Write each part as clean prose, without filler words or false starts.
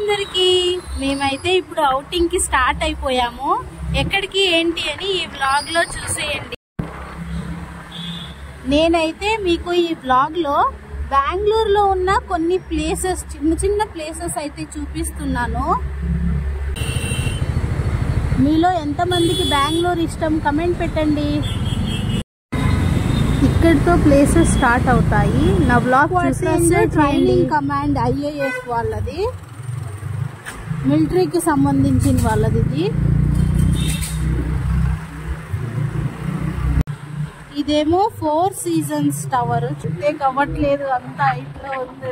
అందరికి మేమైతే ఇప్పుడు అవుటింగ్ కి స్టార్ట్ అయిపోయాము. ఎక్కడికి ఏంటి అని ఈ వ్లాగ్ లో చూసేయండి. నేనైతే మీకు ఈ వ్లాగ్ లో బెంగళూరులో ఉన్న కొన్ని ప్లేసెస్, చిన్న చిన్న ప్లేసెస్ అయితే చూపిస్తున్నాను. మీలో ఎంతమందికి బెంగళూరు ఇష్టం కమెంట్ పెట్టండి. ఇక్కడితో ప్లేసెస్ స్టార్ట్ అవుతాయి. నా వ్లాగ్ ట్రైనింగ్ కమాండ్ IAS వాళ్ళది, మిలిటరీకి సంబంధించిన వాళ్ళది. ఇదేమో 4 Seasons టవర్. చుట్టే కవ్వట్లేదు, అంతా ఇట్లా ఉంది.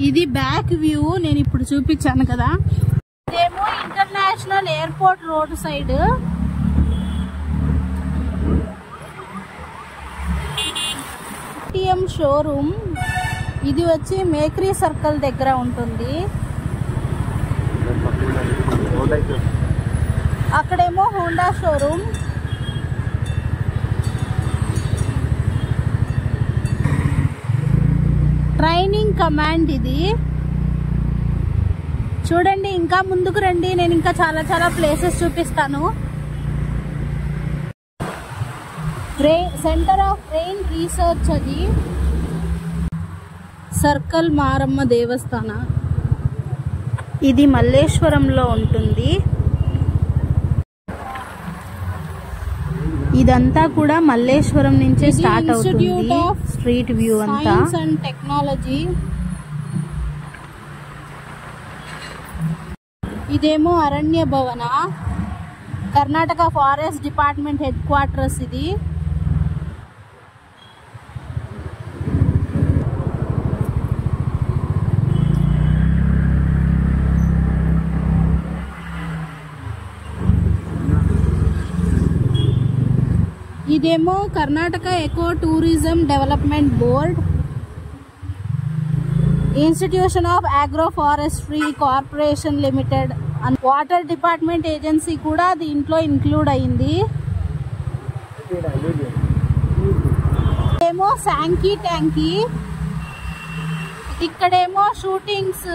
ఇది బ్యాక్ వ్యూ, నేను ఇప్పుడు చూపించాను కదా. ఇదేమో international airport road side. KTM showroom. ఇది వచ్చి మేక్రీ సర్కిల్ దగ్గర ఉంటుంది. అక్కడేమో హోండా షోరూమ్. ట్రైనింగ్ కమాండ్ ఇది. చూడండి, ఇంకా ముందుకు రండి, నేను ఇంకా చాలా చాలా ప్లేసెస్ చూపిస్తాను. సెంటర్ ఆఫ్ రెయిన్ రీసెర్చ్ అది. సర్కల్ మారమ్మ దేవస్థాన. ఇది మల్లేశ్వరంలో ఉంటుంది. ఇదంతా కూడా మల్లేశ్వరం నుంచే స్టార్ట్ అవుతుంది. స్ట్రీట్ వ్యూ అంతా. Science and technology. ఇదేమో అరణ్య భవన, Karnataka forest department head quarters ఇది. ఇదేమో Karnataka eco tourism development board. Institution of agro forestry corporation limited and water department agency కూడా దీంట్లో ఇంక్లూడ్ అయింది. ఏమో శాంకీ ట్యాంకీ. ఇక్కడేమో షూటింగ్స్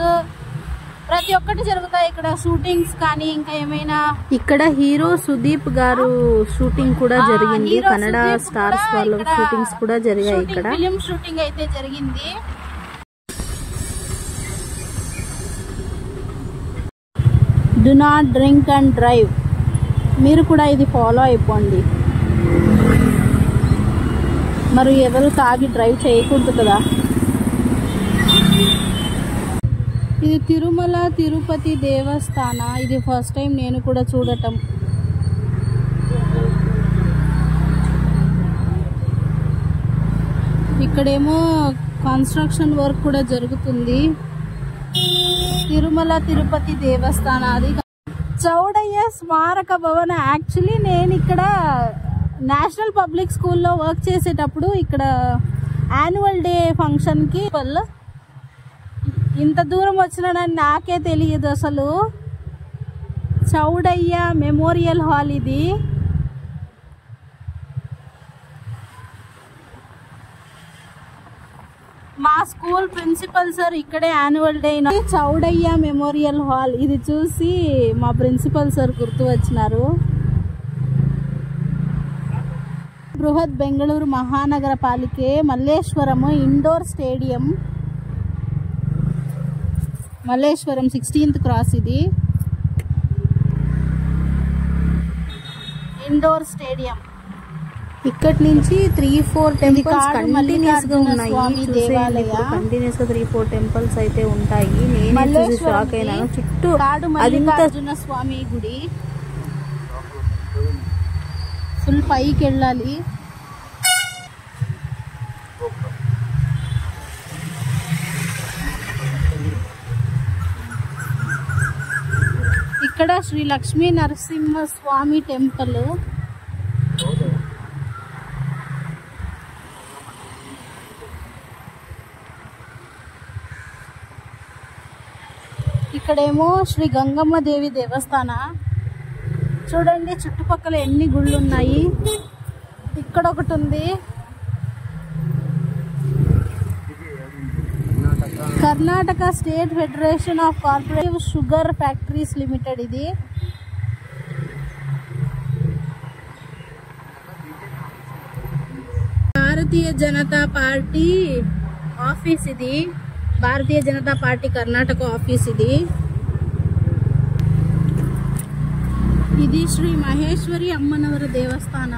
ప్రతి ఒక్కటి జరుగుతాయి ఇక్కడ. షూటింగ్స్ కానీ ఇంకా ఏమైనా. ఇక్కడ హీరో సుదీప్ గారు షూటింగ్ కూడా జరిగింది. కన్నడ స్టార్స్ వాళ్ళ షూటింగ్స్ కూడా జరిగాయి ఇక్కడ. ఫిలిం షూటింగ్ అయితే జరిగింది. Do not drink and drive. మీరు కూడా ఇది ఫాలో అయిపోండి. మరి ఎవరు తాగి డ్రైవ్ చేయకూడదు కదా. ఇది తిరుమల తిరుపతి దేవస్థాన. ఇది ఫస్ట్ టైం నేను కూడా చూడటం. ఇక్కడేమో కన్స్ట్రక్షన్ వర్క్ కూడా జరుగుతుంది. తిరుమల తిరుపతి దేవస్థానాది. చౌడయ్య స్మారక భవన. యాక్చువల్లీ నేను ఇక్కడ నేషనల్ పబ్లిక్ స్కూల్లో వర్క్ చేసేటప్పుడు ఇక్కడ యాన్యువల్ డే ఫంక్షన్కి ఇంత దూరం వచ్చినానని నాకే తెలియదు అసలు. చౌడయ్య మెమోరియల్ హాల్ ఇది. మా స్కూల్ ప్రిన్సిపల్ సార్ ఇక్కడే annual day. Chowdaiah memorial hall ఇది చూసి మా ప్రిన్సిపల్ సార్ గుర్తు వచ్చినారు. Bruhat Bengaluru Mahanagara Palike Malleswaram indoor stadium. Malleswaram 16th cross ఇది. Indoor stadium. ఇక్కడి నుంచి 3-4 టెంపుల్స్ కంటిన్యూస్ గా ఉన్నాయి. కంటిన్యూస్ గా 3-4 టెంపుల్స్ అయితే ఉంటాయి. నేను షాక్ అయినాను. చుట్టూ మల్లికార్జున స్వామి గుడి. ఫుల్ పైకి వెళ్ళాలి. ఇక్కడ శ్రీ లక్ష్మీ నరసింహ స్వామి టెంపుల్. ఇక్కడేమో శ్రీ గంగమ్మ దేవి దేవస్థాన. చూడండి చుట్టుపక్కల ఎన్ని గుళ్ళు ఉన్నాయి. ఇక్కడ ఒకటి ఉంది. Karnataka state federation of cooperative sugar factories limited. ఇది భారతీయ జనతా పార్టీ ఆఫీస్. ఇది భారతీయ జనతా పార్టీ కర్ణాటక ఆఫీస్. ఇది శ్రీ మహేశ్వరి అమ్మనవర దేవస్థాన.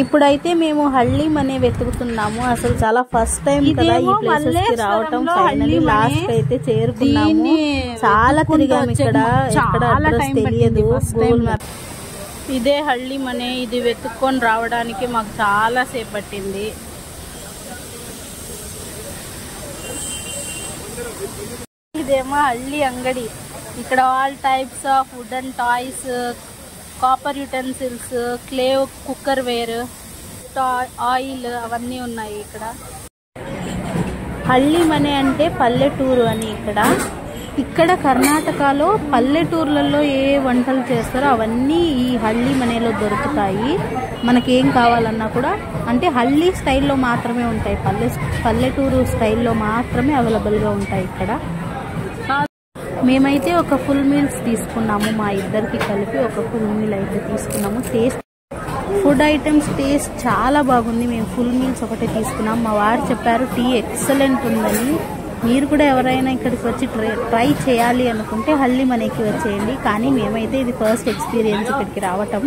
ఇప్పుడైతే మేము హళ్ళీ మనే వెతుకుతున్నాము. అసలు చాలా ఫస్ట్ టైం కదా ఈ ప్లేసెస్ కి రావటం. ఫైనలీ లాస్ట్ అయితే చేరుకున్నాము. చాలా తిరిగాము ఇక్కడ, ఎక్కడ అడ్రస్ తెలియదు. Google map. ఇదే హళ్ళీ మనే. ఇది వెతుక్కొని రావడానికి మాకు చాలా సేపు పట్టింది. ఇదేమో హళ్ళీ అంగడి. ఇక్కడ all types of wooden toys, copper utensils, clay cookware, oil అవన్నీ ఉన్నాయి ఇక్కడ. హళ్ళీ మనే అంటే పల్లెటూరు అని. ఇక్కడ కర్ణాటకలో పల్లెటూర్లలో ఏ వంటలు చేస్తారో అవన్నీ ఈ హళ్ళీ మనేలో దొరుకుతాయి. మనకేం కావాలన్నా కూడా అంటే హళ్ళీ స్టైల్లో మాత్రమే ఉంటాయి. పల్లెటూరు స్టైల్లో మాత్రమే అవైలబుల్గా ఉంటాయి ఇక్కడ. మేమైతే ఒక ఫుల్ మీల్స్ తీసుకున్నాము. మా ఇద్దరికి కలిపి ఒక ఫుల్ మీల్ అయితే తీసుకున్నాము. ఫుడ్ ఐటమ్స్ టేస్ట్ చాలా బాగుంది. మేము ఫుల్ మీల్స్ ఒకటే తీసుకున్నాం. మా వారు చెప్పారు టీ ఎక్సలెంట్ ఉందని. మీరు కూడా ఎవరైనా ఇక్కడికి వచ్చి ట్రై చేయాలి అనుకుంటే హళ్ళీ మనేకి వచ్చేయండి. కానీ మేమైతే ఇది ఫస్ట్ ఎక్స్పీరియన్స్ ఇక్కడికి రావటం.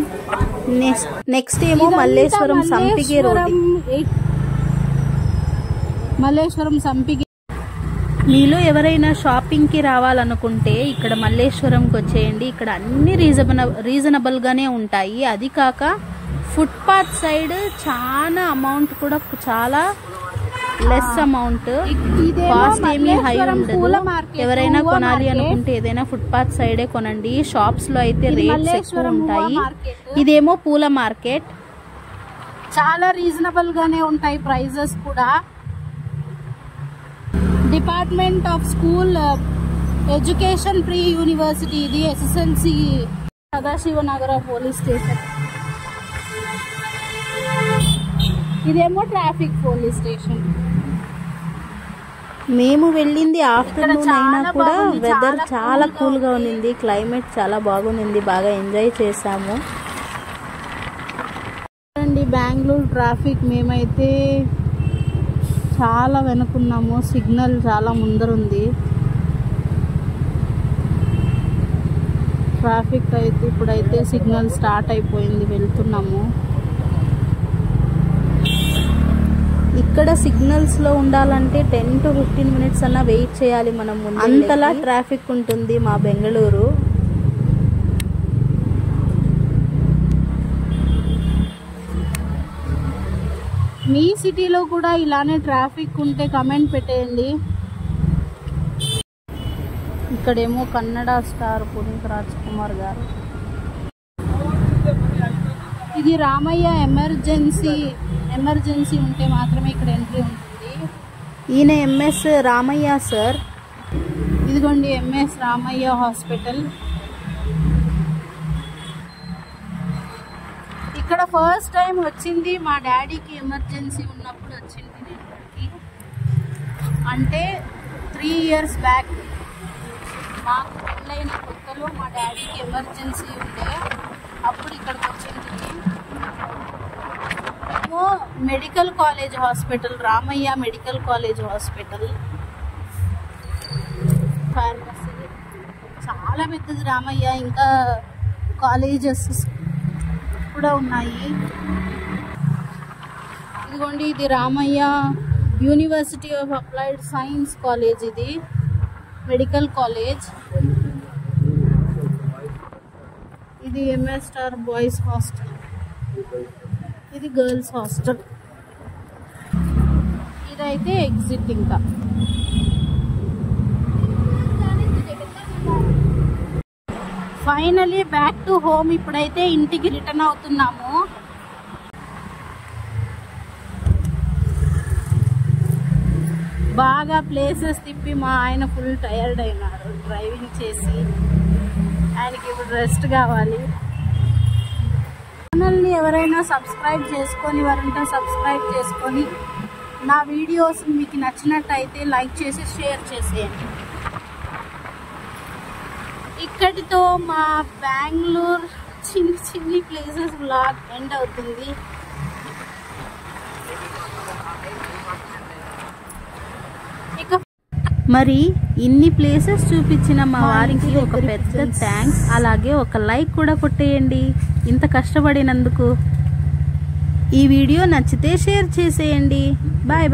నెక్స్ట్ ఏమో మల్లేశ్వరం సంపిగే రోడ్. మల్లేశ్వరం సంపిగే. మీలో ఎవరైనా షాపింగ్ కి రావాలనుకుంటే ఇక్కడ మల్లేశ్వరంకి వచ్చేయండి. ఇక్కడ అన్ని రీజనబుల్ గానే ఉంటాయి. అది కాక ఫుట్ పాత్ సైడ్ చాలా అమౌంట్ కూడా చాలా లెస్ అమౌంట్, కాస్ట్ ఏమీ హై ఉండదు. ఎవరైనా కొనాలి అనుకుంటే ఏదైనా ఫుట్ పాత్ సైడే కొనండి. షాప్స్ లో అయితే రేట్స్ ఎక్కువ ఉంటాయి. ఇదేమో పూల మార్కెట్. చాలా రీజనబుల్ గానే ఉంటాయి ప్రైజెస్ కూడా. Department of school education pre university. ఇది SSLC సదాశివనగర పోలీస్ స్టేషన్. ఇదేమో ట్రాఫిక్ పోలీస్ స్టేషన్. మేము వెళ్ళింది ఆఫ్టర్నూన్ అయినా కూడా వెదర్ చాలా కూల్ గా ఉంది. క్లైమేట్ చాలా బాగుంది. బాగా ఎంజాయ్ చేసాము. బెంగళూరు ట్రాఫిక్. మేమైతే చాలా వెనుకున్నాము. సిగ్నల్ చాలా ముందరుంది. ట్రాఫిక్ అయితే ఇప్పుడైతే సిగ్నల్ స్టార్ట్ అయిపోయింది. వెళ్తున్నాము. ఇక్కడ సిగ్నల్స్ లో ఉండాలంటే 10 to 15 minutes అన్నా వెయిట్ చేయాలి మనం. అంతలా ట్రాఫిక్ ఉంటుంది మా బెంగళూరు. మీ సిటీలో కూడా ఇలానే ట్రాఫిక్ ఉంటే కమెంట్ పెట్టేయండి. ఇక్కడేమో కన్నడ స్టార్ పునీత్ రాజ్ కుమార్ గారు. ఇది రామయ్య ఎమర్జెన్సీ ఉంటే మాత్రమే ఇక్కడ ఎంట్రీ ఉంటుంది. ఈయన MS రామయ్య సార్. ఇదిగోండి MS రామయ్య హాస్పిటల్. ఇక్కడ ఫస్ట్ టైం వచ్చింది మా డాడీకి. ఎమర్జెన్సీ ఉన్నప్పుడు వచ్చింది నేను ఇక్కడికి. అంటే 3 years బ్యాక్ మాకు పెళ్ళైన కొత్తలో మా డాడీకి ఎమర్జెన్సీ ఉండే అప్పుడు ఇక్కడికి వచ్చింది. Medical college hospital, Ramaiah medical college hospital. Pharmacy చాలా పెద్దది రామయ్య. ఇంకా కాలేజెస్ కూడా ఉన్నాయి. ఇదిగోండి ఇది Ramaiah university of applied science college. ఇది మెడికల్ కాలేజ్. ఇది MS స్టార్ బాయ్స్ హాస్టల్. ఇది గర్ల్స్ హాస్టల్. ఇదైతే ఎగ్జిట్. ఇంకా ఫైనలీ బ్యాక్ టు హోమ్. ఇప్పుడైతే ఇంటికి రిటర్న్ అవుతున్నాము. బాగా ప్లేసెస్ తిప్పి మా ఆయన ఫుల్ టైర్డ్ అయినారు డ్రైవింగ్ చేసి. ఆయనకి ఇప్పుడు రెస్ట్ కావాలి. ఛానల్ని ఎవరైనా సబ్స్క్రైబ్ చేసుకొని వారంటే సబ్స్క్రైబ్ చేసుకొని నా వీడియోస్ మీకు నచ్చినట్టయితే లైక్ చేసి షేర్ చేసేయండి. ఇక్కడితో మా బెంగళూరు చిన్ని ప్లేసెస్ వ్లాగ్ ఎండ్ అవుతుంది. మరి ఇన్ని ప్లేసెస్ చూపించిన మా వారికి ఒక పెద్ద థ్యాంక్స్. అలాగే ఒక లైక్ కూడా కొట్టేయండి ఇంత కష్టపడినందుకు. ఈ వీడియో నచ్చితే షేర్ చేసేయండి. Bye bye.